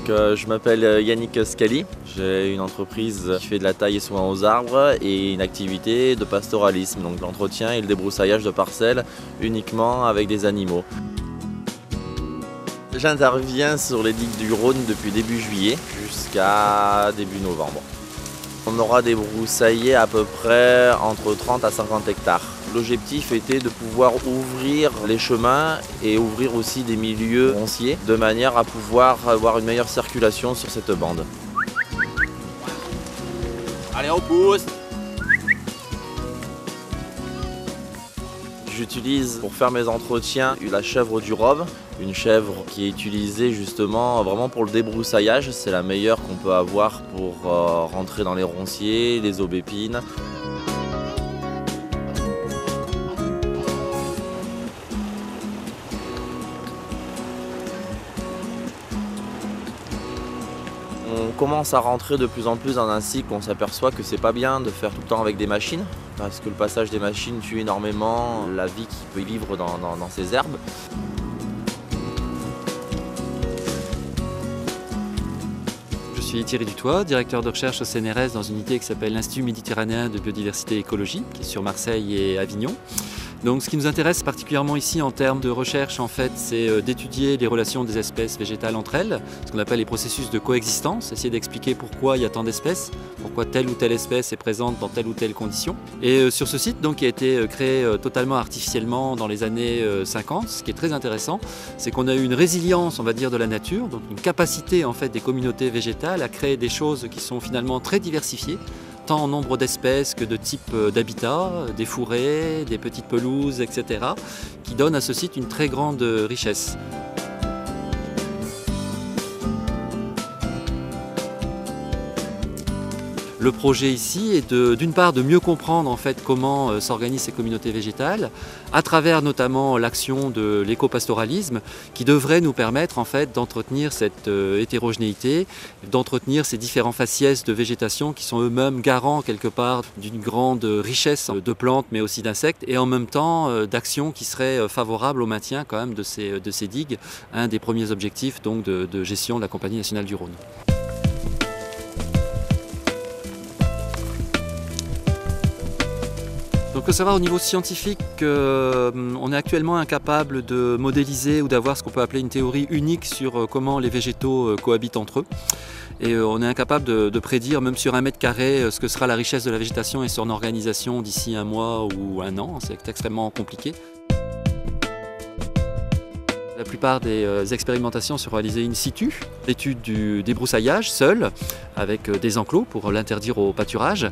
Je m'appelle Yannick Scali, j'ai une entreprise qui fait de la taille et soins aux arbres et une activité de pastoralisme, donc l'entretien et le débroussaillage de parcelles uniquement avec des animaux. J'interviens sur les digues du Rhône depuis début juillet jusqu'à début novembre. On aura débroussaillé à peu près entre 30 à 50 hectares. L'objectif était de pouvoir ouvrir les chemins et ouvrir aussi des milieux ronciers de manière à pouvoir avoir une meilleure circulation sur cette bande. Allez, on pousse! J'utilise pour faire mes entretiens la chèvre du Rove, une chèvre qui est utilisée justement vraiment pour le débroussaillage. C'est la meilleure qu'on peut avoir pour rentrer dans les ronciers, les aubépines. On commence à rentrer de plus en plus dans un cycle où on s'aperçoit que c'est pas bien de faire tout le temps avec des machines parce que le passage des machines tue énormément la vie qui peut y vivre dans ces herbes. Je suis Thierry Dutoit, directeur de recherche au CNRS dans une unité qui s'appelle l'Institut méditerranéen de biodiversité et écologie, qui est sur Marseille et Avignon. Donc ce qui nous intéresse particulièrement ici en termes de recherche, en fait, c'est d'étudier les relations des espèces végétales entre elles, ce qu'on appelle les processus de coexistence, essayer d'expliquer pourquoi il y a tant d'espèces, pourquoi telle ou telle espèce est présente dans telle ou telle condition. Et sur ce site, donc, qui a été créé totalement artificiellement dans les années 50, ce qui est très intéressant, c'est qu'on a eu une résilience, on va dire, de la nature, donc une capacité en fait des communautés végétales à créer des choses qui sont finalement très diversifiées, tant en nombre d'espèces que de types d'habitats, des fourrés, des petites pelouses, etc., qui donnent à ce site une très grande richesse. Le projet ici est d'une part de mieux comprendre en fait comment s'organisent ces communautés végétales à travers notamment l'action de l'éco-pastoralisme qui devrait nous permettre en fait d'entretenir cette hétérogénéité, d'entretenir ces différents faciès de végétation qui sont eux-mêmes garants quelque part d'une grande richesse de plantes mais aussi d'insectes et en même temps d'actions qui seraient favorables au maintien quand même de ces digues, un des premiers objectifs donc de gestion de la Compagnie nationale du Rhône. Donc, il faut savoir au niveau scientifique qu'on est actuellement incapable de modéliser ou d'avoir ce qu'on peut appeler une théorie unique sur comment les végétaux cohabitent entre eux. Et on est incapable de prédire, même sur 1 mètre carré, ce que sera la richesse de la végétation et son organisation d'ici 1 mois ou 1 an. C'est extrêmement compliqué. La plupart des expérimentations sont réalisées in situ, l'étude du débroussaillage seul, avec des enclos pour l'interdire au pâturage.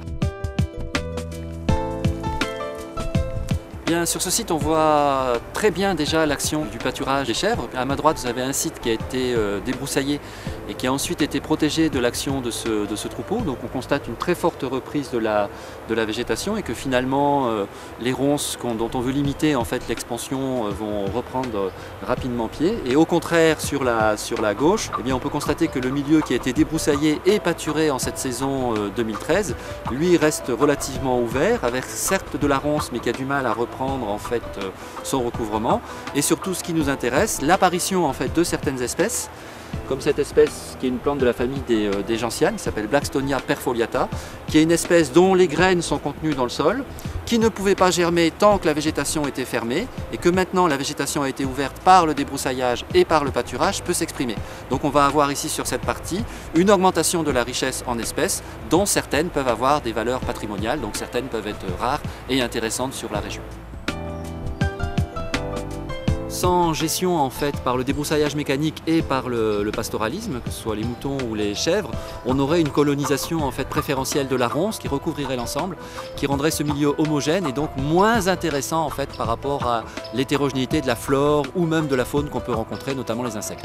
Bien, sur ce site, on voit très bien déjà l'action du pâturage des chèvres. À ma droite, vous avez un site qui a été débroussaillé et qui a ensuite été protégé de l'action de ce troupeau. Donc on constate une très forte reprise de la végétation et que finalement les ronces dont on veut limiter en fait l'expansion vont reprendre rapidement pied. Et au contraire, sur la gauche, eh bien, on peut constater que le milieu qui a été débroussaillé et pâturé en cette saison 2013, lui reste relativement ouvert, avec certes de la ronce mais qui a du mal à reprendre en fait son recouvrement et surtout ce qui nous intéresse, l'apparition en fait de certaines espèces comme cette espèce qui est une plante de la famille des gentianes qui s'appelle Blackstonia perfoliata, qui est une espèce dont les graines sont contenues dans le sol, qui ne pouvait pas germer tant que la végétation était fermée et que maintenant la végétation a été ouverte par le débroussaillage et par le pâturage peut s'exprimer. Donc on va avoir ici sur cette partie une augmentation de la richesse en espèces dont certaines peuvent avoir des valeurs patrimoniales, donc certaines peuvent être rares et intéressantes sur la région. Sans gestion en fait par le débroussaillage mécanique et par le pastoralisme, que ce soit les moutons ou les chèvres, on aurait une colonisation en fait préférentielle de la ronce qui recouvrirait l'ensemble, qui rendrait ce milieu homogène et donc moins intéressant en fait par rapport à l'hétérogénéité de la flore ou même de la faune qu'on peut rencontrer, notamment les insectes.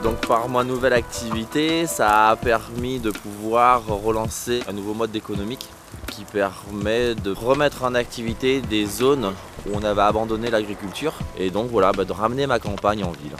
Donc par ma nouvelle activité, ça a permis de pouvoir relancer un nouveau mode économique qui permet de remettre en activité des zones où on avait abandonné l'agriculture et donc voilà, de ramener ma campagne en ville.